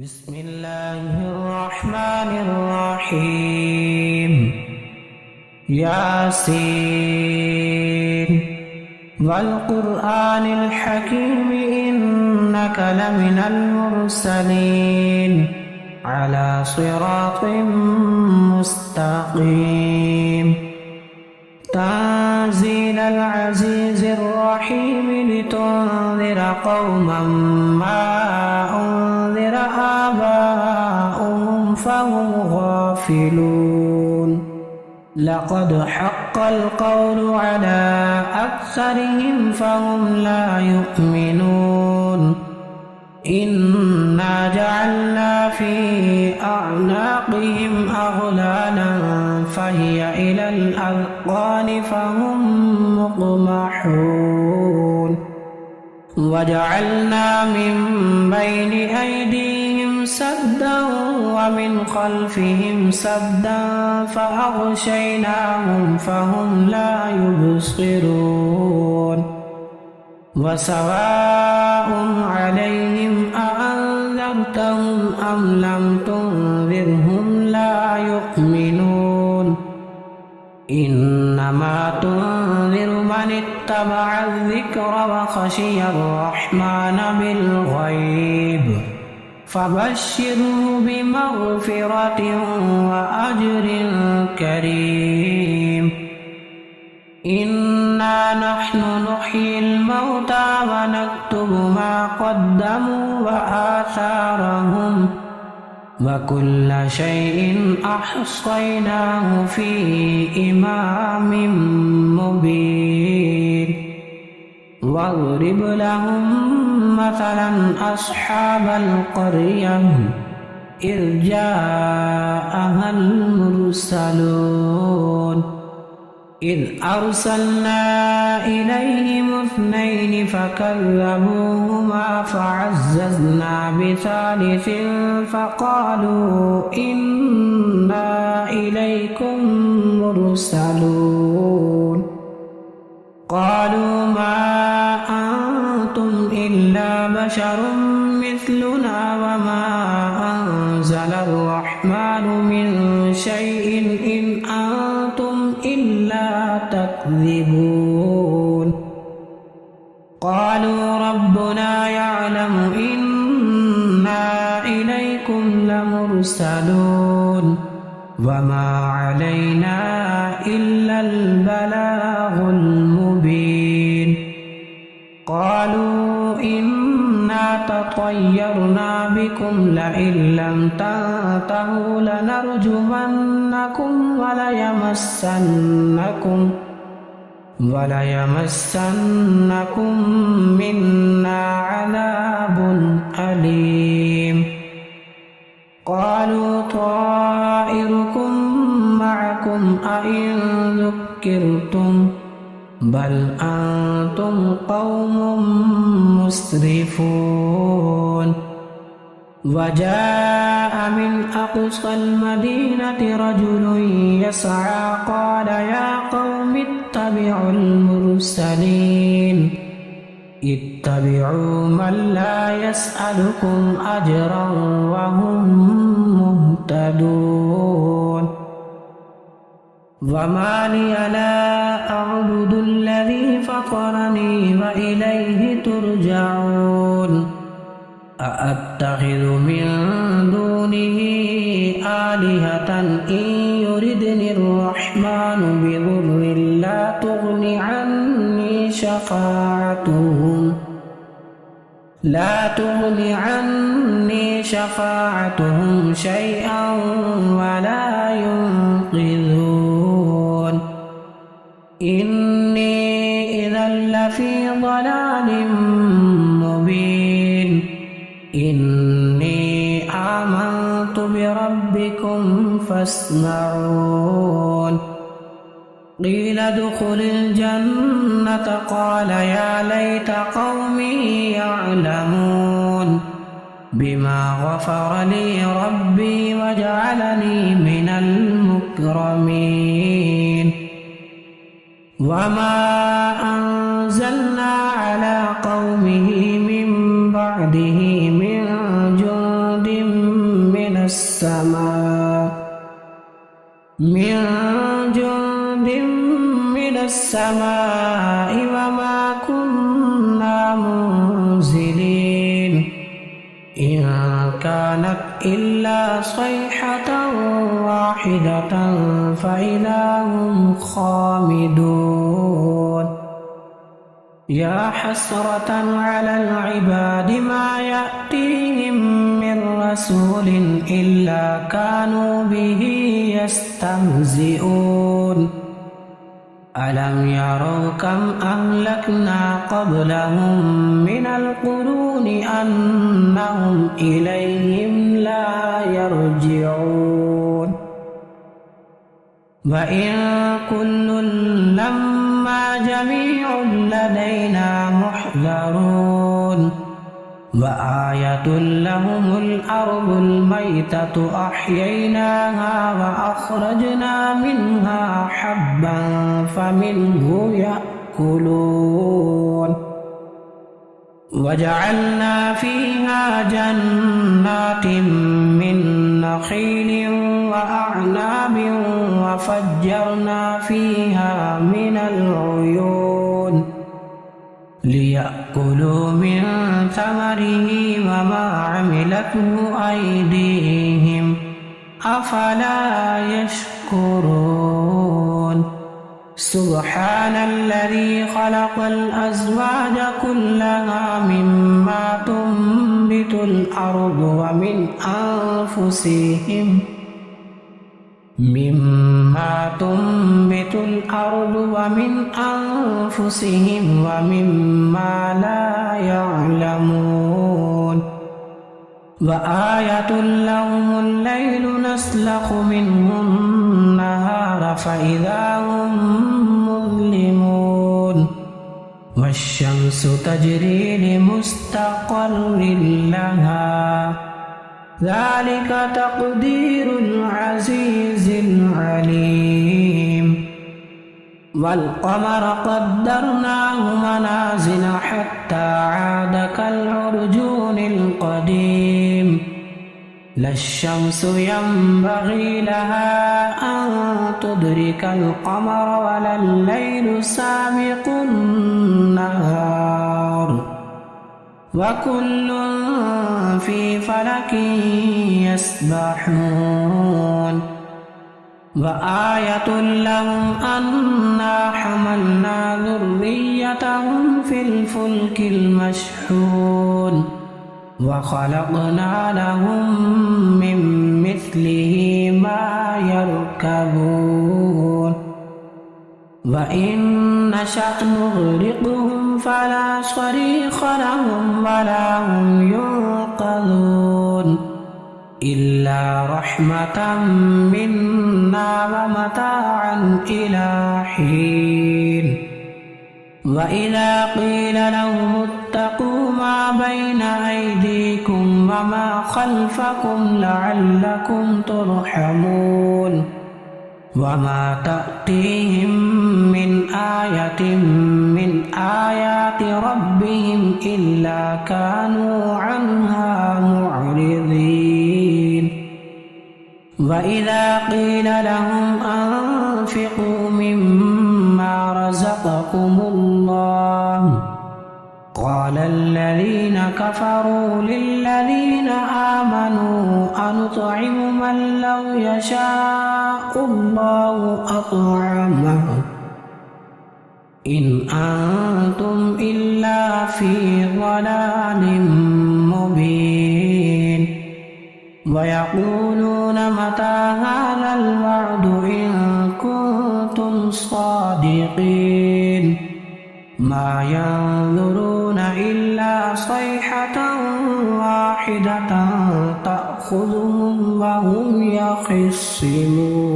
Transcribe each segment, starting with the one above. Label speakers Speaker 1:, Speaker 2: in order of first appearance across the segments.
Speaker 1: بسم الله الرحمن الرحيم. ياسين والقرآن الحكيم إنك لمن المرسلين على صراط مستقيم. تنزيل العزيز الرحيم لتنذر قوما ما أنذر آباؤهم فهم غافلون. لقد حق القول على أكثرهم فهم لا يؤمنون. إنا جعلنا في أعناقهم أغلالا فهي إلى الأذقان فهم مقمحون. وجعلنا من بين أيديهم سدا ومن خلفهم سدا فأغشيناهم فهم لا يبصرون. وسواء عليهم أأنذرتهم أم لم تنذرهم لا يؤمنون. إنما تنذر من اتبع الذكر وخشي الرحمن بالغيب فبشره بمغفرة وأجر كريم. إنا نحن نحيي الموتى ونكتب ما قدموا وآثارهم وكل شيء أحصيناه في إمام مبين. واضرب لهم مثلا أصحاب القرية إذ جاءها المرسلون إذ أرسلنا إليهم اثنين فكذبوهما فعززنا بثالث فقالوا إنا إليكم مرسلون. قالوا ما أنتم إلا بشر مثلنا وما أنزل الرحمن من شيء إن أنتم إلا تكذبون. قالوا ربنا يعلم إنا إليكم لمرسلون وما علينا إلا البلاغ المبين. قالوا إنا تطيرنا بكم لئن لم تنتهوا لنرجمنكم وليمسنكم منا عذاب أليم. قالوا طائركم معكم أئن ذكرتم بل أنتم قوم مسرفون. وجاء من أقصى المدينة رجل يسعى قال يا قوم اتبعوا المرسلين اتبعوا من لا يسألكم أجرا وهم مهتدون. وما لي لا أعبد الذي فطرني وإليه ترجعون. أأتخذ من دونه آلهة إن يردني الرحمن بضر لا تغني عني شفاعتهم شيئا ولا ينقذون. إني إذا لفي ضلال مبين. إني آمنت بربكم فاسمعون. قيل ادخل الجنة قال يا ليت قومي يعلمون بما غفر لي ربي وجعلني من المكرمين. وما أنزلنا على قومه من بعده من جند جند من السماء وما كنا منزلين إن كانت إلا صيحة واحدة فإذا هم خامدون يا حسرة على العباد ما يأتيهم من رسول إلا كانوا به يستهزئون ألم يروا كم أهلكنا قبلهم من القرون أنهم إليهم لا يرجعون وإن كل لما جميع لدينا محذرون وآية لهم الأرض الميتة أحييناها وأخرجنا منها حبا فمنه يأكلون وجعلنا فيها جنات من نخيل وأعناب وفجرنا فيها من العيون ليأكلوا من ثمره وما عملته أيديهم أفلا يشكرون سبحان الذي خلق الأزواج كلها مما تنبت الأرض ومن أنفسهم ومما لا يعلمون وآية لهم الليل نسلخ منه النهار فإذا هم مظلمون والشمس تجري لمستقر لها ذلك تقدير العزيز العليم والقمر قدرناه منازل حتى عاد كالعرجون القديم لا الشمس ينبغي لها أن تدرك القمر ولا الليل سابق النهار وكل في فلك يسبحون وآية لهم أنا حملنا ذريتهم في الفلك المشحون وخلقنا لهم من مثله ما يركبون وإن نشأ نغرقهم فلا صريخ لهم ولا هم ينقذون إلا رحمة منا ومتاعا إلى حين وإذا قيل لهم اتقوا ما بين أيديكم وما خلفكم لعلكم ترحمون وما تأتيهم من آية من آيات ربهم إلا كانوا عنها معرضين وإذا قيل لهم أنفقوا مما رزقكم الله قال الذين كفروا للذين آمنوا أنطعم من لو يشاء الله أطعمه إن أنتم إلا في ضلال مبين ويقولون متى هذا الوعد إن كنتم صادقين ما ينظرون إلا صيحة واحدة تأخذهم وهم يخصمون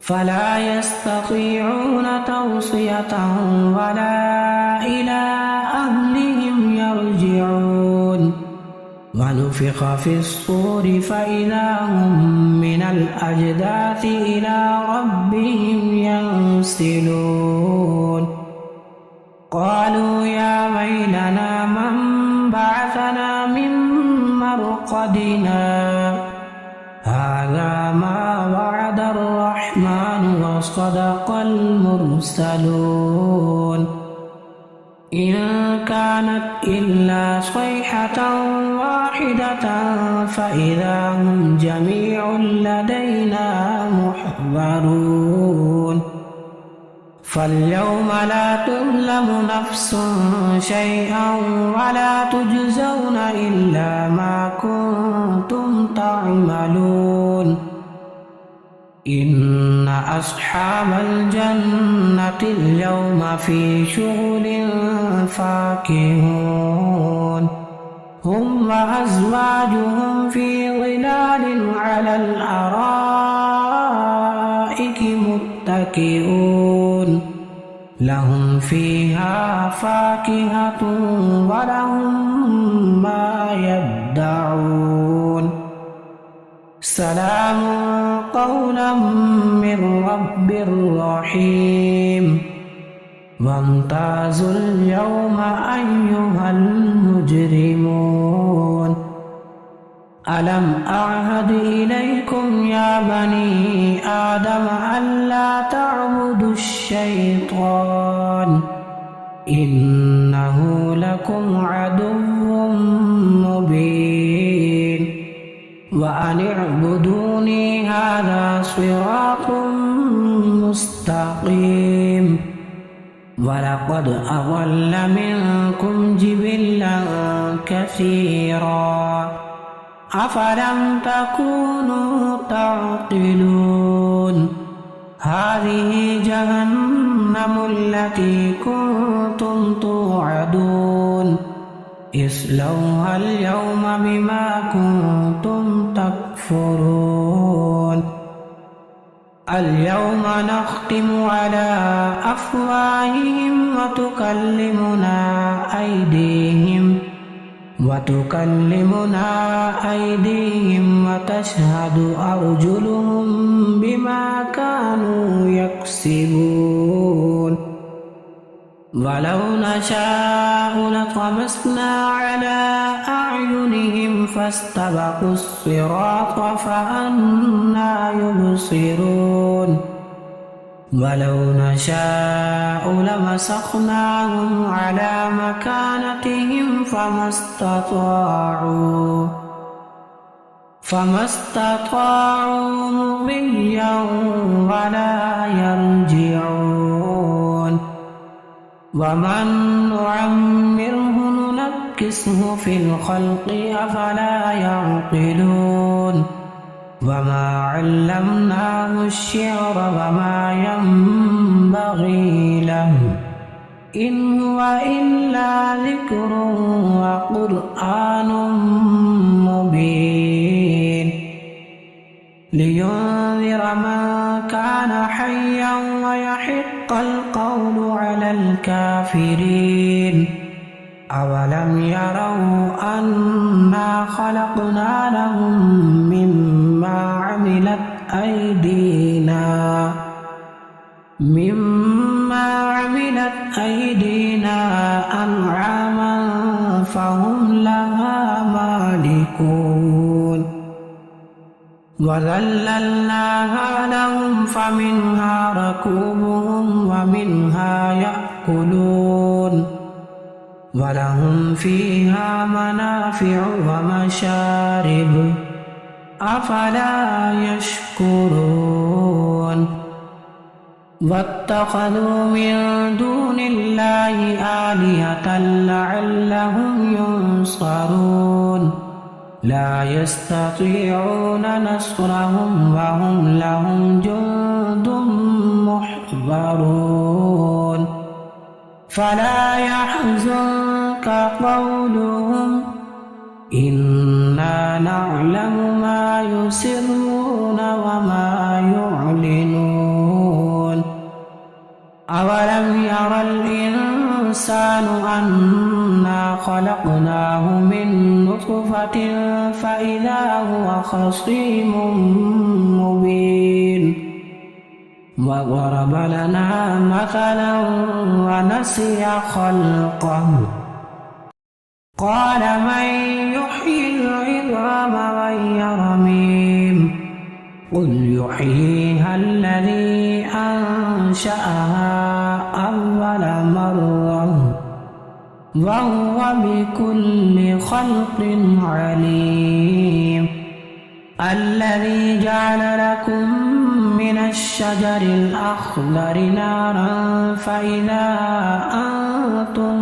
Speaker 1: فلا يستطيعون توصية ولا إلى أهلهم يرجعون ونفخ في الصور فإذا هم من الأجداث إلى ربهم ينسلون قالوا يا ويلنا من بعثنا من مرقدنا معقدنا هذا ما وعد الرحمن وصدق المرسلون إن كانت إلا صيحة واحدة فإذا هم جميع لدينا محضرون فاليوم لا تظلم نفس شيئا ولا تجزون إلا ما كنتم تعملون إن أصحاب الجنة اليوم في شغل فاكهون هم وأزواجهم في ظلال على الأرائك متكئون لهم فيها فاكهة ولهم ما يدعون سلام قولا من رب رحيم وامتازوا اليوم أيها المجرمون ألم أعهد إليكم يا بني آدم ألا تعبدوا الشيطان إنه لكم عدو مبين وأن اعبدوني هذا صراط مستقيم ولقد أضل منكم جبلا كثيرا أفلم تكونوا تعقلون هذه جهنم التي كنتم توعدون اصلوها اليوم بما كنتم تكفرون اليوم نختم على أفواههم وتكلمنا أيديهم وتشهد أرجلهم بما كانوا يكسبون ولو نشاء لطمسنا على أعينهم فاستبقوا الصراط فأنى يبصرون ولو نشاء لمسخناهم على مكانتهم فما استطاعوا مضيا ولا يرجعون ومن نعمره ننكسه في الخلق أفلا يعقلون وما علمناه الشعر وما ينبغي له إن هو إلا ذكر وقرآن مبين لينذر من كان حيا ويحق القول على الكافرين أولم يروا أنا خلقنا لهم مما عملت أيدينا أنعاما فهم لها مالكون وذللناها لهم فمنها ركوبهم ومنها يأكلون ولهم فيها منافع ومشارب أفلا يشكرون واتخذوا من دون الله آلهة لعلهم ينصرون لا يستطيعون نصرهم وهم لهم جند محضرون فلا يحزنك قولهم إنا نعلم ما يسرون وما يعلنون أولم ير الإنسان أنا خلقناه من نطفة فإذا هو خصيم مبين وضرب لنا مثلا ونسي خلقه قال من يحيي العظام قل يحييها الذي أنشأها أول مرة وهو بكل خلق عليم الذي جعل لكم من الشجر الأخضر نارا فإذا أنتم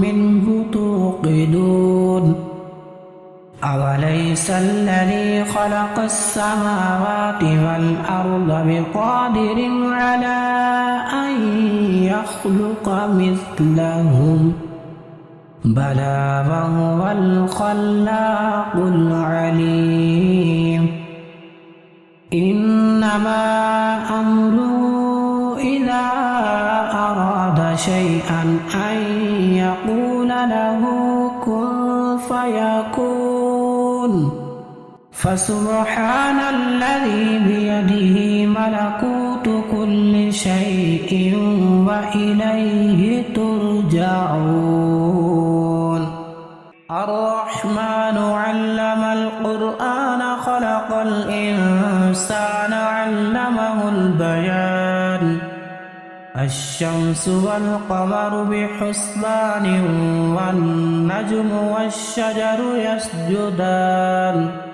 Speaker 1: منه توقدون أوليس الذي خلق السماوات والأرض بقادر على أن يخلق مثلهم بلى وهو الخلاق العليم إنما أمره إذا أراد شيئا أن يقول له كن فيكون فسبحان الذي بيده ملكوت كل شيء وإليه ترجعون الرحمن علم القرآن خلق الإنسان علمه البيان الشمس والقمر بحسبان والنجم والشجر يسجدان